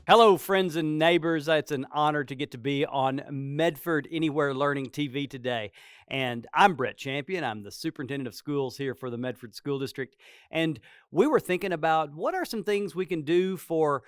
Hello, friends and neighbors. It's an honor to get to be on Medford Anywhere Learning TV today. And I'm Bret Champion. I'm the superintendent of schools here for the Medford School District. And we were thinking about what are some things we can do for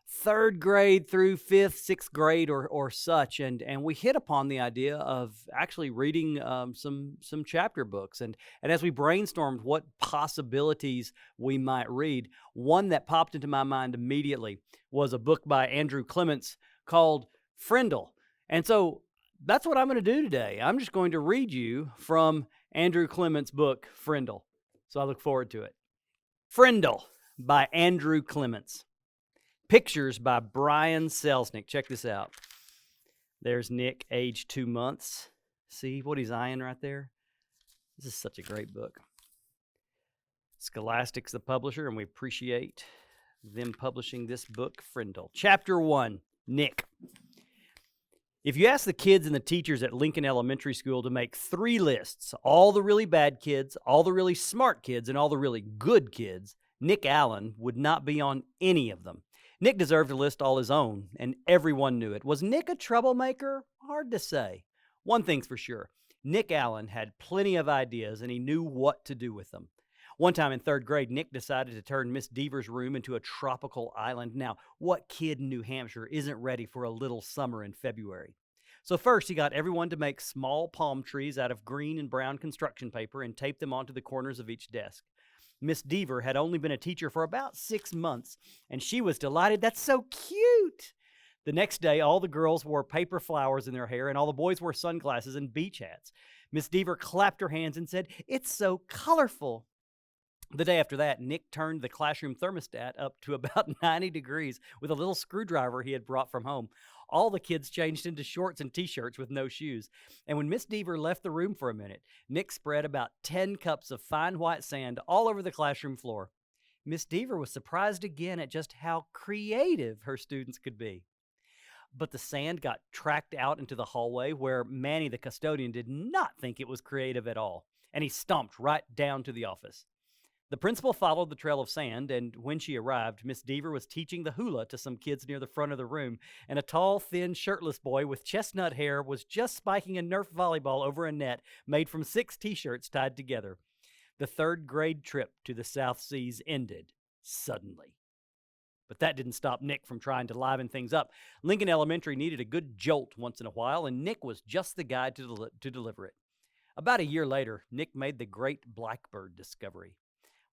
third grade through fifth, sixth grade or such. And we hit upon the idea of actually reading some chapter books. And as we brainstormed what possibilities we might read, one that popped into my mind immediately was a book by Andrew Clements called Frindle. And so that's what I'm going to do today. I'm just going to read you from Andrew Clements' book, Frindle. So I look forward to it. Frindle by Andrew Clements. Pictures by Brian Selznick. Check this out. There's Nick, age 2 months. See what he's eyeing right there? This is such a great book. Scholastic's the publisher, and we appreciate them publishing this book, Frindle. Chapter 1, Nick. If you ask the kids and the teachers at Lincoln Elementary School to make 3 lists, all the really bad kids, all the really smart kids, and all the really good kids, Nick Allen would not be on any of them. Nick deserved a list all his own, and everyone knew it. Was Nick a troublemaker? Hard to say. One thing's for sure. Nick Allen had plenty of ideas, and he knew what to do with them. One time in 3rd grade, Nick decided to turn Miss Deaver's room into a tropical island. Now, what kid in New Hampshire isn't ready for a little summer in February? So first, he got everyone to make small palm trees out of green and brown construction paper and tape them onto the corners of each desk. Miss Deaver had only been a teacher for about 6 months, and she was delighted. That's so cute! The next day, all the girls wore paper flowers in their hair, and all the boys wore sunglasses and beach hats. Miss Deaver clapped her hands and said, "It's so colorful." The day after that, Nick turned the classroom thermostat up to about 90 degrees with a little screwdriver he had brought from home. All the kids changed into shorts and t-shirts with no shoes. And when Miss Deaver left the room for a minute, Nick spread about 10 cups of fine white sand all over the classroom floor. Miss Deaver was surprised again at just how creative her students could be. But the sand got tracked out into the hallway where Manny, the custodian, did not think it was creative at all, and he stomped right down to the office. The principal followed the trail of sand, and when she arrived, Miss Deaver was teaching the hula to some kids near the front of the room, and a tall, thin, shirtless boy with chestnut hair was just spiking a Nerf volleyball over a net made from 6 t-shirts tied together. The 3rd grade trip to the South Seas ended suddenly. But that didn't stop Nick from trying to liven things up. Lincoln Elementary needed a good jolt once in a while, and Nick was just the guy to deliver it. About a year later, Nick made the great Blackbird Discovery.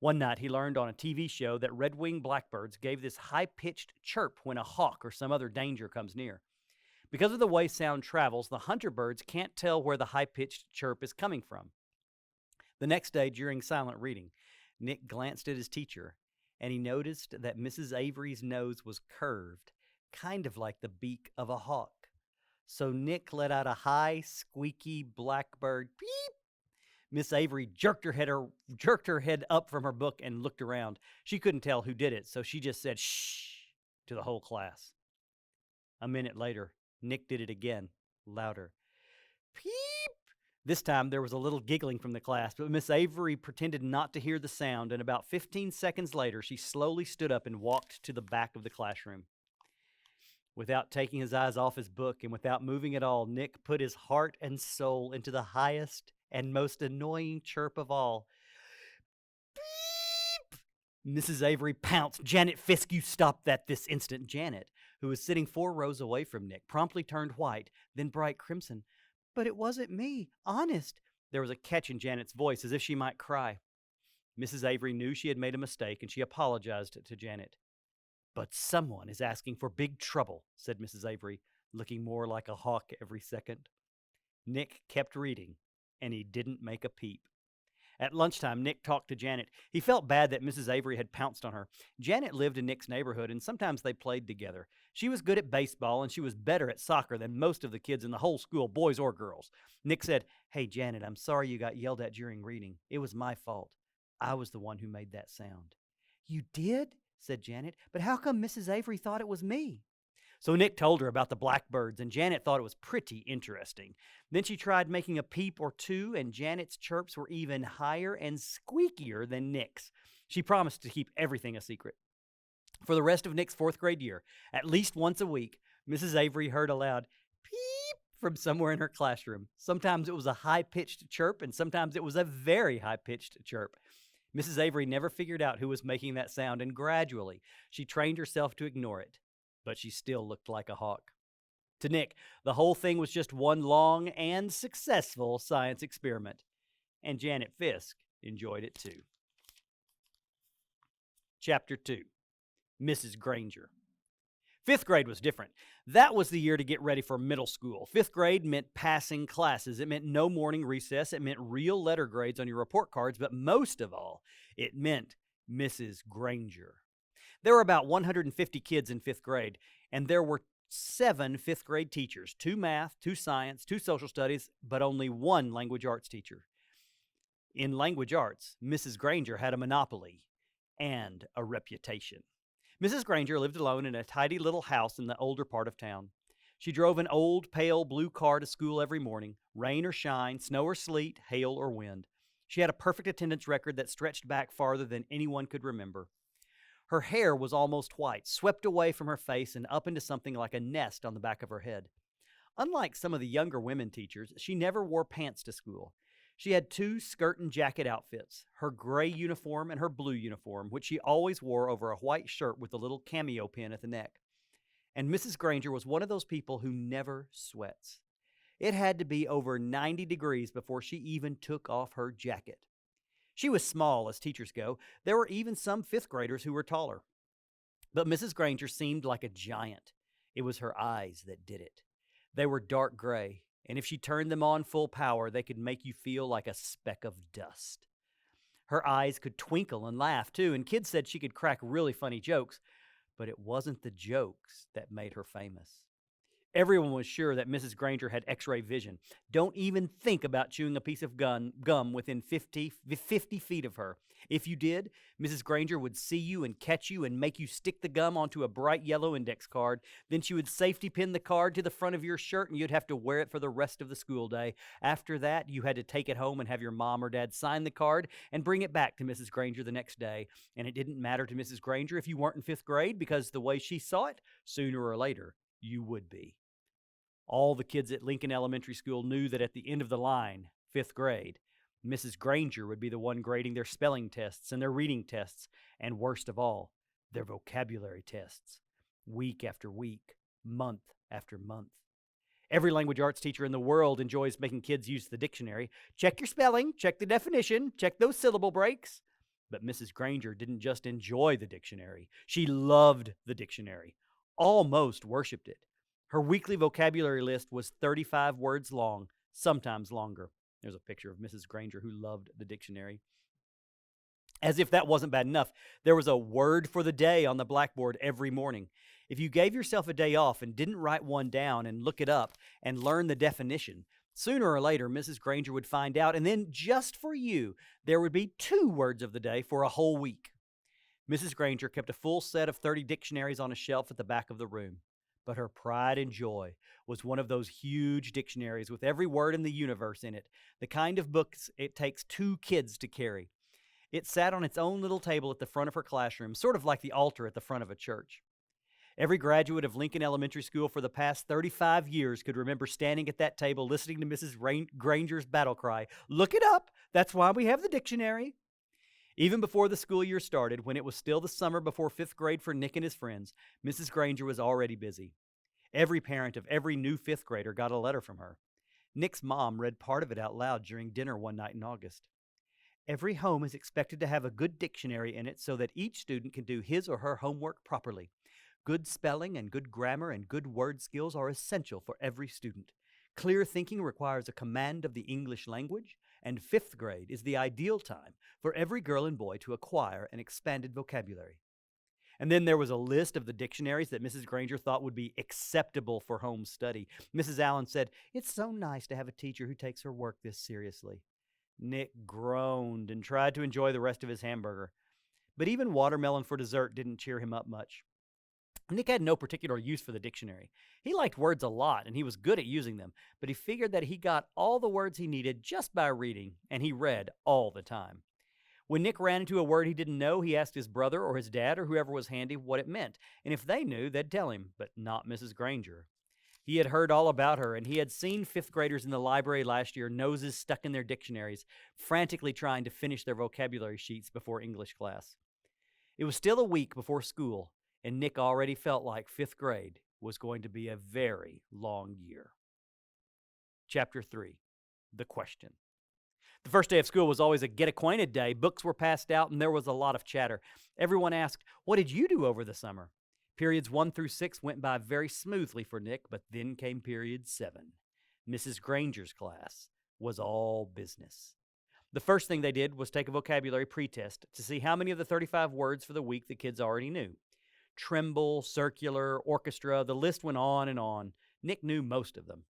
One night, he learned on a TV show that red-winged blackbirds gave this high-pitched chirp when a hawk or some other danger comes near. Because of the way sound travels, the hunter birds can't tell where the high-pitched chirp is coming from. The next day, during silent reading, Nick glanced at his teacher, and he noticed that Mrs. Avery's nose was curved, kind of like the beak of a hawk. So Nick let out a high, squeaky blackbird peep. Miss Avery jerked her head up from her book and looked around. She couldn't tell who did it, so she just said shh to the whole class. A minute later, Nick did it again, louder. Peep! This time there was a little giggling from the class, but Miss Avery pretended not to hear the sound, and about 15 seconds later, she slowly stood up and walked to the back of the classroom. Without taking his eyes off his book and without moving at all, Nick put his heart and soul into the highest and most annoying chirp of all. Beep! Mrs. Avery pounced. "Janet Fisk, you stop that this instant." Janet, who was sitting 4 rows away from Nick, promptly turned white, then bright crimson. "But it wasn't me, honest." There was a catch in Janet's voice, as if she might cry. Mrs. Avery knew she had made a mistake, and she apologized to Janet. "But someone is asking for big trouble," said Mrs. Avery, looking more like a hawk every second. Nick kept reading, and he didn't make a peep. At lunchtime, Nick talked to Janet. He felt bad that Mrs. Avery had pounced on her. Janet lived in Nick's neighborhood, and sometimes they played together. She was good at baseball, and she was better at soccer than most of the kids in the whole school, boys or girls. Nick said, "Hey, Janet, I'm sorry you got yelled at during reading. It was my fault. I was the one who made that sound." "You did?" said Janet. "But how come Mrs. Avery thought it was me?" So Nick told her about the blackbirds, and Janet thought it was pretty interesting. Then she tried making a peep or two, and Janet's chirps were even higher and squeakier than Nick's. She promised to keep everything a secret. For the rest of Nick's fourth grade year, at least once a week, Mrs. Avery heard a loud peep from somewhere in her classroom. Sometimes it was a high-pitched chirp, and sometimes it was a very high-pitched chirp. Mrs. Avery never figured out who was making that sound, and gradually she trained herself to ignore it. But she still looked like a hawk. To Nick, the whole thing was just one long and successful science experiment. And Janet Fisk enjoyed it too. Chapter 2, Mrs. Grainger. Fifth grade was different. That was the year to get ready for middle school. Fifth grade meant passing classes. It meant no morning recess. It meant real letter grades on your report cards. But most of all, it meant Mrs. Grainger. There were about 150 kids in fifth grade, and there were 7 fifth grade teachers, 2 math, 2 science, 2 social studies, but only 1 language arts teacher. In language arts, Mrs. Grainger had a monopoly and a reputation. Mrs. Grainger lived alone in a tidy little house in the older part of town. She drove an old, pale blue car to school every morning, rain or shine, snow or sleet, hail or wind. She had a perfect attendance record that stretched back farther than anyone could remember. Her hair was almost white, swept away from her face and up into something like a nest on the back of her head. Unlike some of the younger women teachers, she never wore pants to school. She had 2 skirt and jacket outfits, her gray uniform and her blue uniform, which she always wore over a white shirt with a little cameo pin at the neck. And Mrs. Grainger was one of those people who never sweats. It had to be over 90 degrees before she even took off her jacket. She was small, as teachers go. There were even some fifth graders who were taller. But Mrs. Grainger seemed like a giant. It was her eyes that did it. They were dark gray, and if she turned them on full power, they could make you feel like a speck of dust. Her eyes could twinkle and laugh, too, and kids said she could crack really funny jokes, but it wasn't the jokes that made her famous. Everyone was sure that Mrs. Grainger had X-ray vision. Don't even think about chewing a piece of gum within 50 feet of her. If you did, Mrs. Grainger would see you and catch you and make you stick the gum onto a bright yellow index card. Then she would safety pin the card to the front of your shirt, and you'd have to wear it for the rest of the school day. After that, you had to take it home and have your mom or dad sign the card and bring it back to Mrs. Grainger the next day. And it didn't matter to Mrs. Grainger if you weren't in fifth grade, because the way she saw it, sooner or later, you would be. All the kids at Lincoln Elementary School knew that at the end of the line, fifth grade, Mrs. Grainger would be the one grading their spelling tests and their reading tests, and worst of all, their vocabulary tests, week after week, month after month. Every language arts teacher in the world enjoys making kids use the dictionary. Check your spelling, check the definition, check those syllable breaks. But Mrs. Grainger didn't just enjoy the dictionary. She loved the dictionary, almost worshipped it. Her weekly vocabulary list was 35 words long, sometimes longer. There's a picture of Mrs. Grainger who loved the dictionary. As if that wasn't bad enough, there was a word for the day on the blackboard every morning. If you gave yourself a day off and didn't write one down and look it up and learn the definition, sooner or later Mrs. Grainger would find out, and then just for you, there would be 2 words of the day for a whole week. Mrs. Grainger kept a full set of 30 dictionaries on a shelf at the back of the room. But her pride and joy was one of those huge dictionaries with every word in the universe in it, the kind of books it takes 2 kids to carry. It sat on its own little table at the front of her classroom, sort of like the altar at the front of a church. Every graduate of Lincoln Elementary School for the past 35 years could remember standing at that table listening to Mrs. Grainger's battle cry, "Look it up! That's why we have the dictionary!" Even before the school year started, when it was still the summer before fifth grade for Nick and his friends, Mrs. Grainger was already busy. Every parent of every new fifth grader got a letter from her. Nick's mom read part of it out loud during dinner one night in August. Every home is expected to have a good dictionary in it so that each student can do his or her homework properly. Good spelling and good grammar and good word skills are essential for every student. Clear thinking requires a command of the English language, and fifth grade is the ideal time for every girl and boy to acquire an expanded vocabulary. And then there was a list of the dictionaries that Mrs. Grainger thought would be acceptable for home study. Mrs. Allen said, "It's so nice to have a teacher who takes her work this seriously." Nick groaned and tried to enjoy the rest of his hamburger. But even watermelon for dessert didn't cheer him up much. Nick had no particular use for the dictionary. He liked words a lot, and he was good at using them, but he figured that he got all the words he needed just by reading, and he read all the time. When Nick ran into a word he didn't know, he asked his brother or his dad or whoever was handy what it meant. And if they knew, they'd tell him, but not Mrs. Grainger. He had heard all about her, and he had seen fifth graders in the library last year, noses stuck in their dictionaries, frantically trying to finish their vocabulary sheets before English class. It was still a week before school, and Nick already felt like fifth grade was going to be a very long year. Chapter 3, The Question. The first day of school was always a get-acquainted day. Books were passed out, and there was a lot of chatter. Everyone asked, "What did you do over the summer?" Periods 1 through 6 went by very smoothly for Nick, but then came period 7. Mrs. Grainger's class was all business. The first thing they did was take a vocabulary pretest to see how many of the 35 words for the week the kids already knew. Tremble, circular, orchestra, the list went on and on. Nick knew most of them.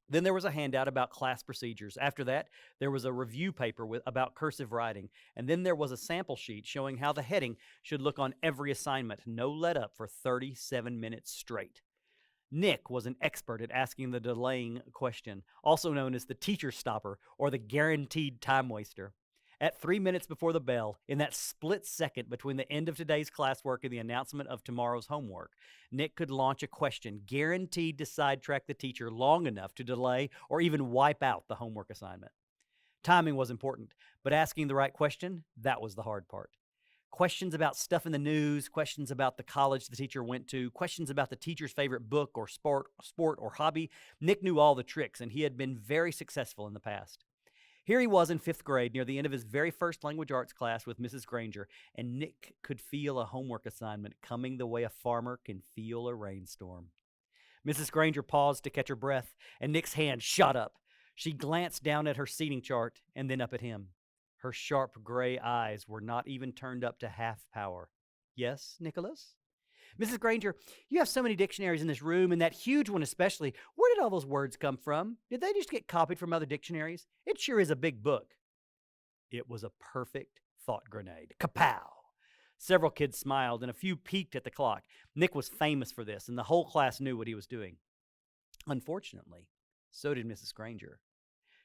Then there was a handout about class procedures. After that, there was a review paper about cursive writing. And then there was a sample sheet showing how the heading should look on every assignment. No let up for 37 minutes straight. Nick was an expert at asking the delaying question, also known as the teacher stopper or the guaranteed time waster. At 3 minutes before the bell, in that split second between the end of today's classwork and the announcement of tomorrow's homework, Nick could launch a question guaranteed to sidetrack the teacher long enough to delay or even wipe out the homework assignment. Timing was important, but asking the right question, that was the hard part. Questions about stuff in the news, questions about the college the teacher went to, questions about the teacher's favorite book or sport or hobby. Nick knew all the tricks, and he had been very successful in the past. Here he was in 5th grade, near the end of his very first language arts class with Mrs. Grainger, and Nick could feel a homework assignment coming the way a farmer can feel a rainstorm. Mrs. Grainger paused to catch her breath, and Nick's hand shot up. She glanced down at her seating chart and then up at him. Her sharp gray eyes were not even turned up to half power. "Yes, Nicholas?" "Mrs. Grainger, you have so many dictionaries in this room, and that huge one especially. Where did all those words come from? Did they just get copied from other dictionaries? It sure is a big book." It was a perfect thought grenade. Kapow! Several kids smiled, and a few peeked at the clock. Nick was famous for this, and the whole class knew what he was doing. Unfortunately, so did Mrs. Grainger.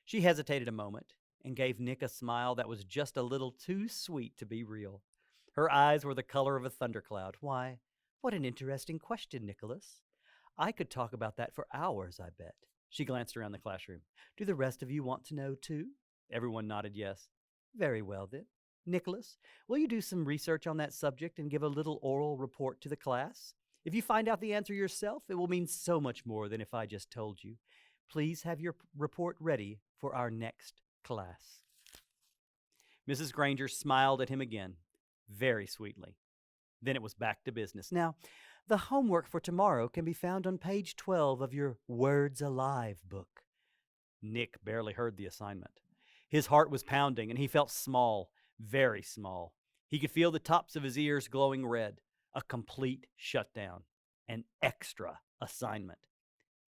She hesitated a moment and gave Nick a smile that was just a little too sweet to be real. Her eyes were the color of a thundercloud. "Why, what an interesting question, Nicholas. I could talk about that for hours, I bet." She glanced around the classroom. "Do the rest of you want to know, too?" Everyone nodded yes. "Very well, then. Nicholas, will you do some research on that subject and give a little oral report to the class? If you find out the answer yourself, it will mean so much more than if I just told you. Please have your report ready for our next class." Mrs. Grainger smiled at him again, very sweetly. Then it was back to business. "Now, the homework for tomorrow can be found on page 12 of your Words Alive book." Nick barely heard the assignment. His heart was pounding, and he felt small, very small. He could feel the tops of his ears glowing red. A complete shutdown. An extra assignment.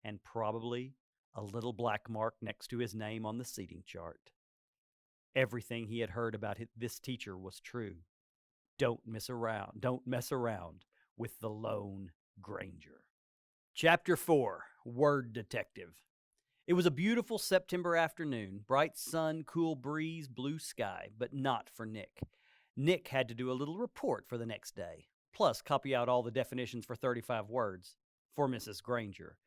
And probably a little black mark next to his name on the seating chart. Everything he had heard about this teacher was true. Don't mess around with the lone Grainger. Chapter 4, Word Detective. It was a beautiful September afternoon. Bright sun, cool breeze, blue sky, but not for Nick. Nick had to do a little report for the next day, plus copy out all the definitions for 35 words for Mrs. Grainger.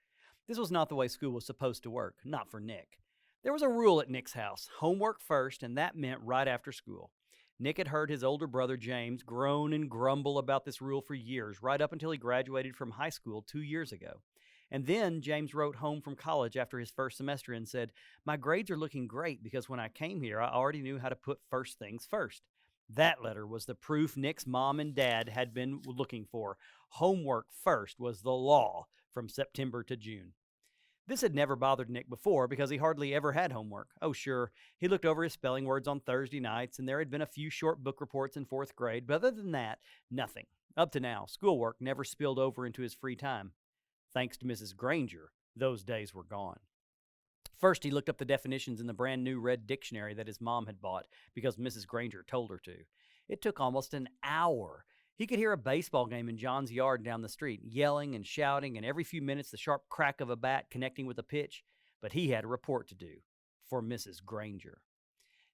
This was not the way school was supposed to work, not for Nick. There was a rule at Nick's house, homework first, and that meant right after school. Nick had heard his older brother James groan and grumble about this rule for years, right up until he graduated from high school 2 years ago. And then James wrote home from college after his first semester and said, "My grades are looking great because when I came here, I already knew how to put first things first." That letter was the proof Nick's mom and dad had been looking for. Homework first was the law from September to June. This had never bothered Nick before because he hardly ever had homework. Oh, sure, he looked over his spelling words on Thursday nights, and there had been a few short book reports in 4th grade, but other than that, nothing. Up to now, schoolwork never spilled over into his free time. Thanks to Mrs. Grainger, those days were gone. First, he looked up the definitions in the brand new red dictionary that his mom had bought because Mrs. Grainger told her to. It took almost an hour. He could hear a baseball game in John's yard down the street, yelling and shouting, and every few minutes the sharp crack of a bat connecting with a pitch. But he had a report to do for Mrs. Grainger.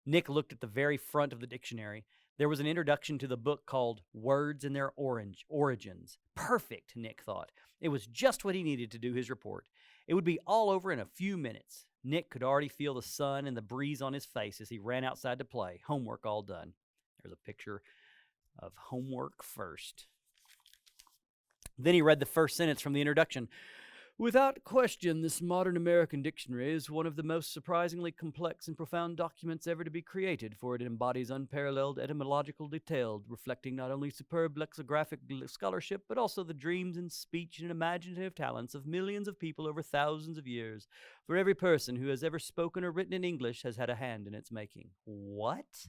Nick looked at the very front of the dictionary. There was an introduction to the book called Words and Their Origins. Perfect, Nick thought. It was just what he needed to do his report. It would be all over in a few minutes. Nick could already feel the sun and the breeze on his face as he ran outside to play. Homework all done. There's a picture of homework first. Then he read the first sentence from the introduction. Without question, this modern American dictionary is one of the most surprisingly complex and profound documents ever to be created, for it embodies unparalleled etymological detail, reflecting not only superb lexicographic scholarship, but also the dreams and speech and imaginative talents of millions of people over thousands of years. For every person who has ever spoken or written in English has had a hand in its making. What?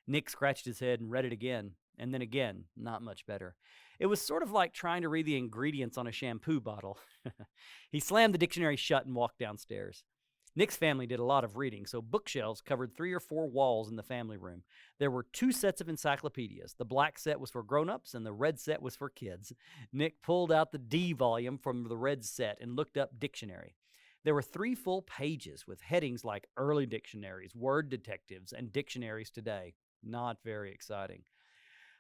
Nick scratched his head and read it again, and then again, not much better. It was sort of like trying to read the ingredients on a shampoo bottle. He slammed the dictionary shut and walked downstairs. Nick's family did a lot of reading, so bookshelves covered 3 or 4 walls in the family room. There were 2 sets of encyclopedias. The black set was for grown-ups, and the red set was for kids. Nick pulled out the D volume from the red set and looked up dictionary. There were 3 full pages with headings like early dictionaries, word detectives, and dictionaries today. Not very exciting.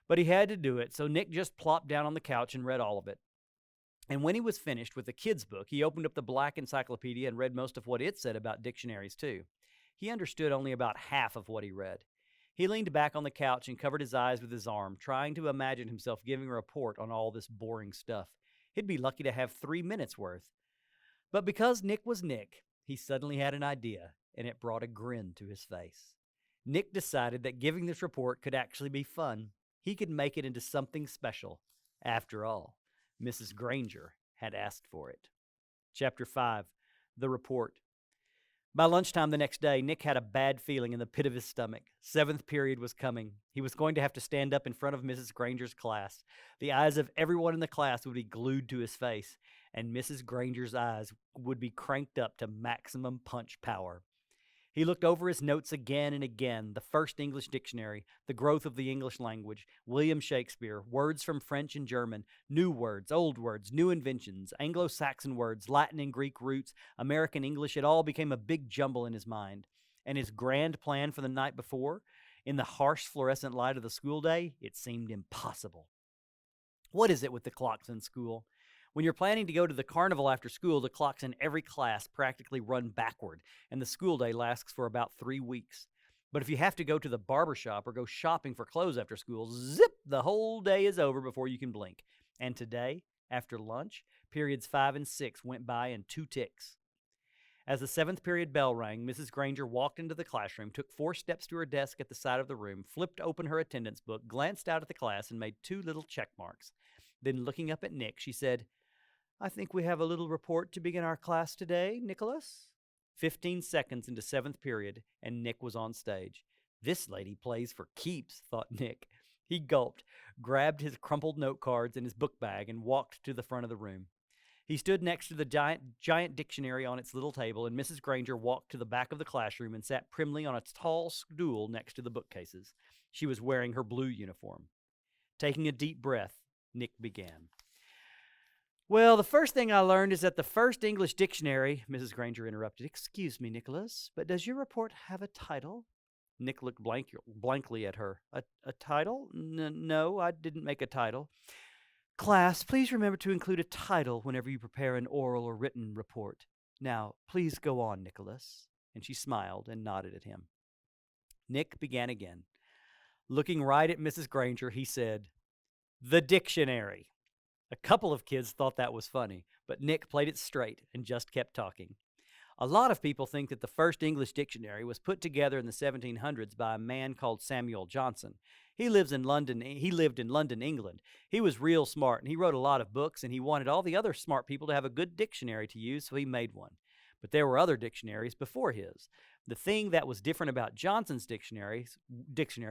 But he had to do it, so Nick just plopped down on the couch and read all of it. And when he was finished with the kid's book, he opened up the black encyclopedia and read most of what it said about dictionaries, too. He understood only about half of what he read. He leaned back on the couch and covered his eyes with his arm, trying to imagine himself giving a report on all this boring stuff. He'd be lucky to have 3 minutes worth. But because Nick was Nick, he suddenly had an idea, and it brought a grin to his face. Nick decided that giving this report could actually be fun. He could make it into something special. After all, Mrs. Grainger had asked for it. Chapter 5, The Report. By lunchtime the next day, Nick had a bad feeling in the pit of his stomach. 7th period was coming. He was going to have to stand up in front of Mrs. Grainger's class. The eyes of everyone in the class would be glued to his face, and Mrs. Grainger's eyes would be cranked up to maximum punch power. He looked over his notes again and again, the first English dictionary, the growth of the English language, William Shakespeare, words from French and German, new words, old words, new inventions, Anglo-Saxon words, Latin and Greek roots, American English. It all became a big jumble in his mind. And his grand plan for the night before, in the harsh fluorescent light of the school day, it seemed impossible. What is it with the clocks in school? When you're planning to go to the carnival after school, the clocks in every class practically run backward, and the school day lasts for about 3 weeks. But if you have to go to the barber shop or go shopping for clothes after school, zip, the whole day is over before you can blink. And today, after lunch, periods 5 and 6 went by in 2 ticks. As the 7th period bell rang, Mrs. Grainger walked into the classroom, took 4 steps to her desk at the side of the room, flipped open her attendance book, glanced out at the class, and made 2 little check marks. Then, looking up at Nick, she said, I think we have a little report to begin our class today, Nicholas. 15 seconds into 7th period, and Nick was on stage. This lady plays for keeps, thought Nick. He gulped, grabbed his crumpled note cards and his book bag, and walked to the front of the room. He stood next to the giant dictionary on its little table, and Mrs. Grainger walked to the back of the classroom and sat primly on a tall stool next to the bookcases. She was wearing her blue uniform. Taking a deep breath, Nick began. Well, the first thing I learned is that the first English dictionary, Mrs. Grainger interrupted. Excuse me, Nicholas, but does your report have a title? Nick looked blankly at her. A title? No, I didn't make a title. Class, please remember to include a title whenever you prepare an oral or written report. Now, please go on, Nicholas. And she smiled and nodded at him. Nick began again. Looking right at Mrs. Grainger, he said, The dictionary. A couple of kids thought that was funny, but Nick played it straight and just kept talking. A lot of people think that the first English dictionary was put together in the 1700s by a man called Samuel Johnson. He lived in London, England. He was real smart, and he wrote a lot of books, and he wanted all the other smart people to have a good dictionary to use, so he made one. But there were other dictionaries before his. The thing that was different about Johnson's dictionary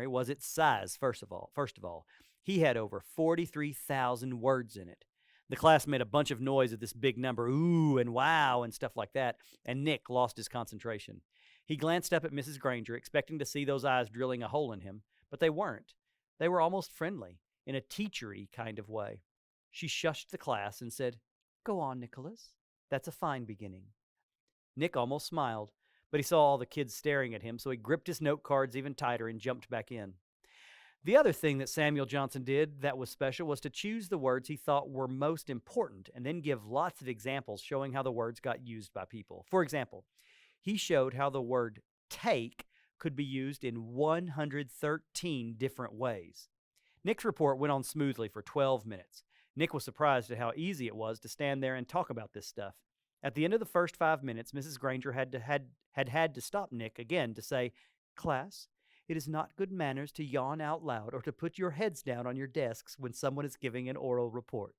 was its size, first of all. He had over 43,000 words in it. The class made a bunch of noise at this big number, ooh and wow and stuff like that, and Nick lost his concentration. He glanced up at Mrs. Grainger, expecting to see those eyes drilling a hole in him, but they weren't. They were almost friendly, in a teachery kind of way. She shushed the class and said, Go on, Nicholas. That's a fine beginning. Nick almost smiled, But he saw all the kids staring at him, so he gripped his note cards even tighter and jumped back in. The other thing that Samuel Johnson did that was special was to choose the words he thought were most important and then give lots of examples showing how the words got used by people. For example, he showed how the word take could be used in 113 different ways. Nick's report went on smoothly for 12 minutes. Nick was surprised at how easy it was to stand there and talk about this stuff. At the end of the first 5 minutes, Mrs. Grainger had to stop Nick again to say, "Class, it is not good manners to yawn out loud or to put your heads down on your desks when someone is giving an oral report."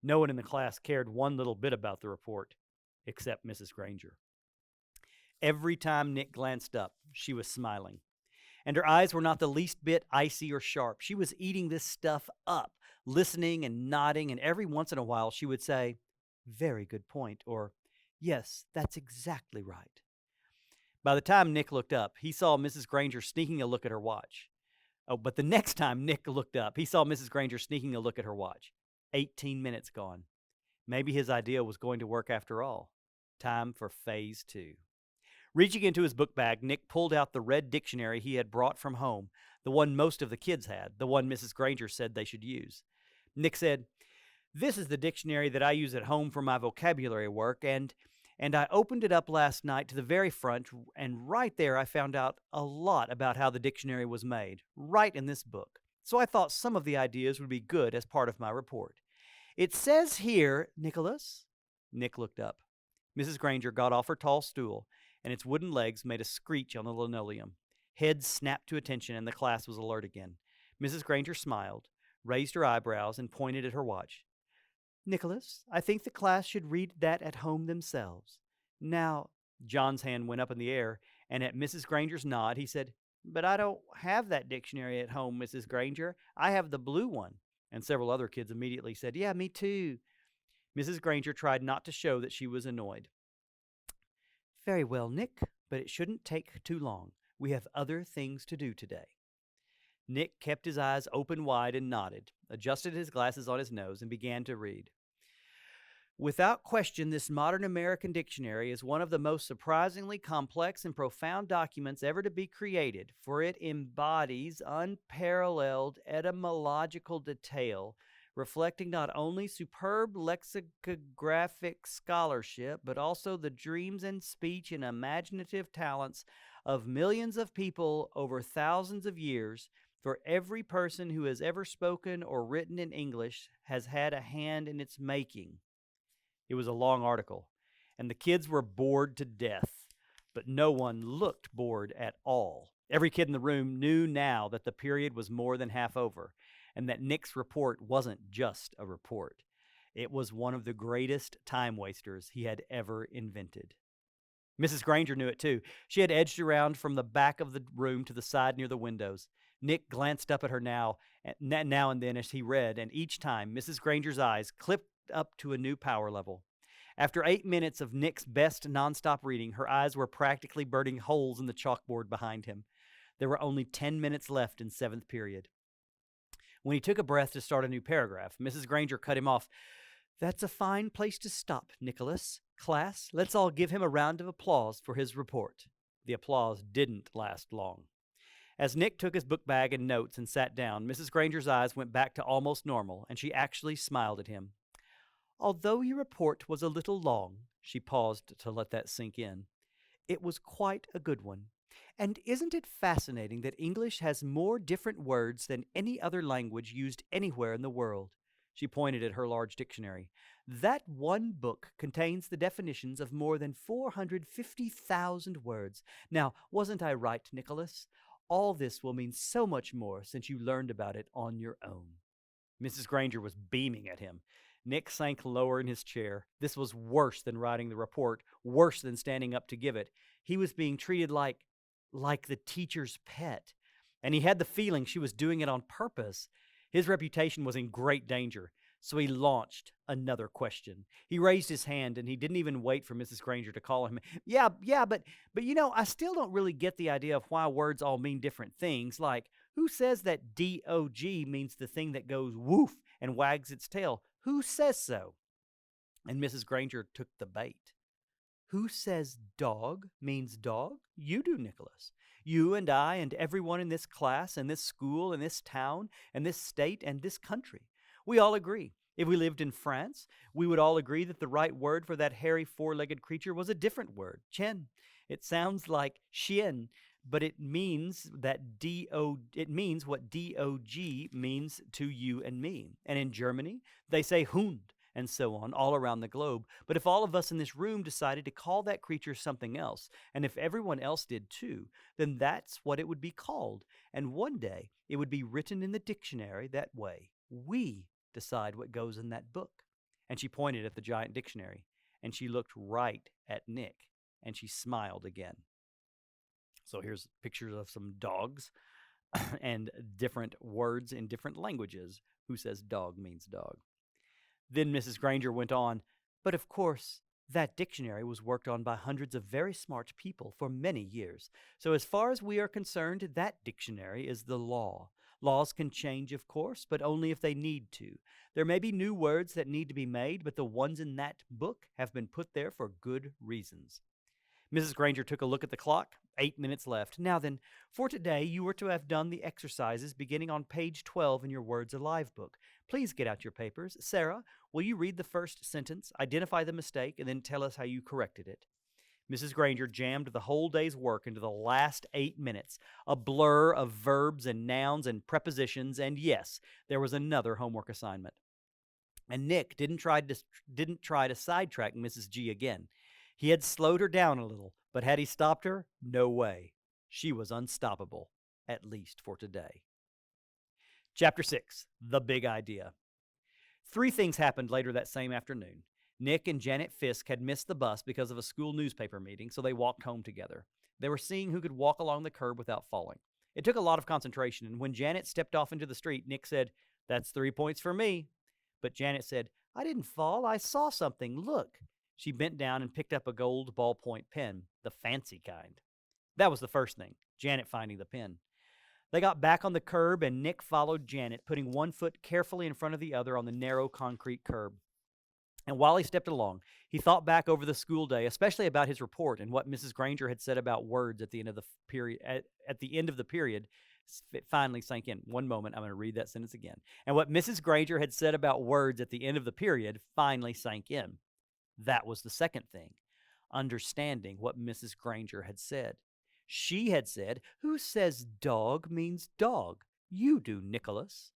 No one in the class cared one little bit about the report, except Mrs. Grainger. Every time Nick glanced up, she was smiling. And her eyes were not the least bit icy or sharp. She was eating this stuff up, listening and nodding, and every once in a while she would say, "Very good point," or, "Yes, that's exactly right." By the time Nick looked up, he saw Mrs. Grainger sneaking a look at her watch. Oh, but the next time Nick looked up, he saw Mrs. Grainger sneaking a look at her watch. 18 minutes gone. Maybe his idea was going to work after all. Time for phase 2. Reaching into his book bag, Nick pulled out the red dictionary he had brought from home, the one most of the kids had, the one Mrs. Grainger said they should use. Nick said, "This is the dictionary that I use at home for my vocabulary work, and I opened it up last night to the very front, and right there I found out a lot about how the dictionary was made, right in this book. So I thought some of the ideas would be good as part of my report. It says here, Nicholas." Nick looked up. Mrs. Grainger got off her tall stool, and its wooden legs made a screech on the linoleum. Heads snapped to attention, and the class was alert again. Mrs. Grainger smiled, raised her eyebrows, and pointed at her watch. "Nicholas, I think the class should read that at home themselves. Now," John's hand went up in the air, and at Mrs. Grainger's nod, he said, "But I don't have that dictionary at home, Mrs. Grainger. I have the blue one." And several other kids immediately said, "Yeah, me too." Mrs. Grainger tried not to show that she was annoyed. "Very well, Nick, but it shouldn't take too long. We have other things to do today." Nick kept his eyes open wide and nodded, adjusted his glasses on his nose, and began to read. "Without question, this modern American dictionary is one of the most surprisingly complex and profound documents ever to be created, for it embodies unparalleled etymological detail, reflecting not only superb lexicographic scholarship, but also the dreams and speech and imaginative talents of millions of people over thousands of years. For every person who has ever spoken or written in English has had a hand in its making." It was a long article, and the kids were bored to death, but no one looked bored at all. Every kid in the room knew now that the period was more than half over, and that Nick's report wasn't just a report. It was one of the greatest time wasters he had ever invented. Mrs. Grainger knew it too. She had edged around from the back of the room to the side near the windows. Nick glanced up at her now and then as he read, and each time Mrs. Grainger's eyes clipped up to a new power level. After 8 minutes of Nick's best nonstop reading, her eyes were practically burning holes in the chalkboard behind him. There were only 10 minutes left in 7th period. When he took a breath to start a new paragraph, Mrs. Grainger cut him off. "That's a fine place to stop, Nicholas. Class, let's all give him a round of applause for his report." The applause didn't last long. As Nick took his book bag and notes and sat down, Mrs. Grainger's eyes went back to almost normal, and she actually smiled at him. "Although your report was a little long," she paused to let that sink in, "it was quite a good one. And isn't it fascinating that English has more different words than any other language used anywhere in the world?" She pointed at her large dictionary. "That one book contains the definitions of more than 450,000 words. Now, wasn't I right, Nicholas? All this will mean so much more since you learned about it on your own." Mrs. Grainger was beaming at him. Nick sank lower in his chair. This was worse than writing the report, worse than standing up to give it. He was being treated like the teacher's pet, and he had the feeling she was doing it on purpose. His reputation was in great danger, so he launched another question. He raised his hand, and he didn't even wait for Mrs. Grainger to call him. Yeah, but I still don't really get the idea of why words all mean different things. Like, who says that dog means the thing that goes woof and wags its tail? Who says so?" And Mrs. Grainger took the bait. Who says dog means dog? You do, Nicholas. You and I and everyone in this class and this school and this town and this state and this country. We all agree. If we lived in France, we would all agree that the right word for that hairy four-legged creature was a different word, chien. It sounds like chien, but it means what D-O-G means to you and me. And in Germany, they say Hund, and so on, all around the globe. But if all of us in this room decided to call that creature something else, and if everyone else did too, then that's what it would be called. And one day, it would be written in the dictionary that way. We decide what goes in that book. And she pointed at the giant dictionary, and she looked right at Nick, and she smiled again. So here's pictures of some dogs and different words in different languages. Who says dog means dog? Then Mrs. Grainger went on, but of course, that dictionary was worked on by hundreds of very smart people for many years. So as far as we are concerned, that dictionary is the law. Laws can change, of course, but only if they need to. There may be new words that need to be made, but the ones in that book have been put there for good reasons. Mrs. Grainger took a look at the clock. 8 minutes left. Now then, for today, you were to have done the exercises beginning on page 12 in your Words Alive book. Please get out your papers. Sarah, will you read the first sentence, identify the mistake, and then tell us how you corrected it? Mrs. Grainger jammed the whole day's work into the last 8 minutes, a blur of verbs and nouns and prepositions, and yes, there was another homework assignment. And Nick didn't try to sidetrack Mrs. G again. He had slowed her down a little, but had he stopped her? No way. She was unstoppable, at least for today. Chapter 6, The Big Idea. 3 things happened later that same afternoon. Nick and Janet Fisk had missed the bus because of a school newspaper meeting, so they walked home together. They were seeing who could walk along the curb without falling. It took a lot of concentration, and when Janet stepped off into the street, Nick said, "That's 3 points for me." But Janet said, "I didn't fall. I saw something. Look." She bent down and picked up a gold ballpoint pen, the fancy kind. That was the first thing, Janet finding the pen. They got back on the curb, and Nick followed Janet, putting one foot carefully in front of the other on the narrow concrete curb. And while he stepped along, he thought back over the school day, especially about his report and what Mrs. Grainger had said about words at the end of the period. At the end of the period, it finally sank in. One moment, I'm going to read that sentence again. And what Mrs. Grainger had said about words at the end of the period finally sank in. That was the second thing, understanding what Mrs. Grainger had said. She had said, "Who says dog means dog? You do, Nicholas."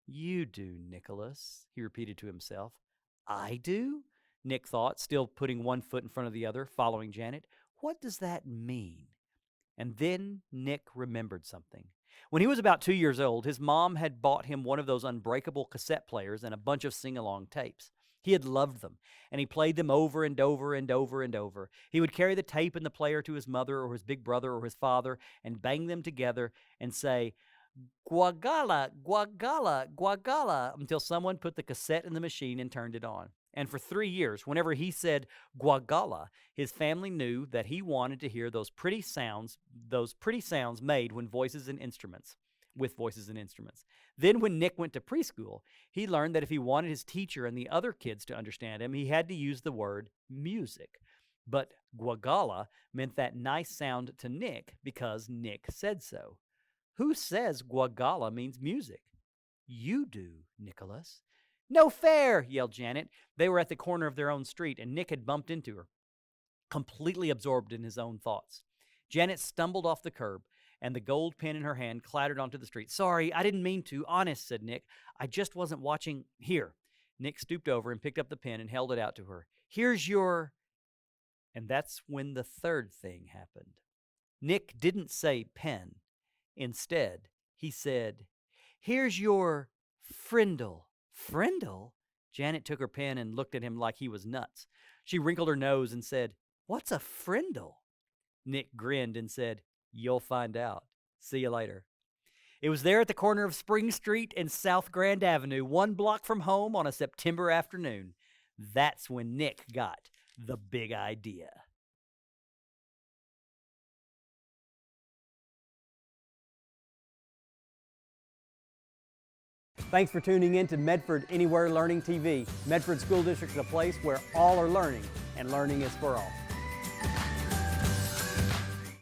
"You do, Nicholas," he repeated to himself. "I do?" Nick thought, still putting one foot in front of the other, following Janet. What does that mean? And then Nick remembered something. When he was about 2 years old, his mom had bought him one of those unbreakable cassette players and a bunch of sing-along tapes. He had loved them, and he played them over and over and over and over. He would carry the tape and the player to his mother or his big brother or his father and bang them together and say, "Guagala, guagala, guagala," until someone put the cassette in the machine and turned it on. And for 3 years, whenever he said guagala, his family knew that he wanted to hear those pretty sounds made with voices and instruments. Then when Nick went to preschool, he learned that if he wanted his teacher and the other kids to understand him, he had to use the word music. But guagala meant that nice sound to Nick because Nick said so. Who says guagala means music? You do, Nicholas. "No fair!" yelled Janet. They were at the corner of their own street, and Nick had bumped into her, completely absorbed in his own thoughts. Janet stumbled off the curb, and the gold pen in her hand clattered onto the street. "Sorry, I didn't mean to, honest," said Nick. "I just wasn't watching." "Here." Nick stooped over and picked up the pen and held it out to her. "Here's your..." And that's when the third thing happened. Nick didn't say pen. Instead, he said, "Here's your Frindle." "Frindle?" Janet took her pen and looked at him like he was nuts. She wrinkled her nose and said, "What's a Frindle?" Nick grinned and said, "You'll find out. See you later." It was there at the corner of Spring Street and South Grand Avenue, 1 block from home on a September afternoon. That's when Nick got the big idea. Thanks for tuning in to Medford Anywhere Learning TV. Medford School District is a place where all are learning, and learning is for all.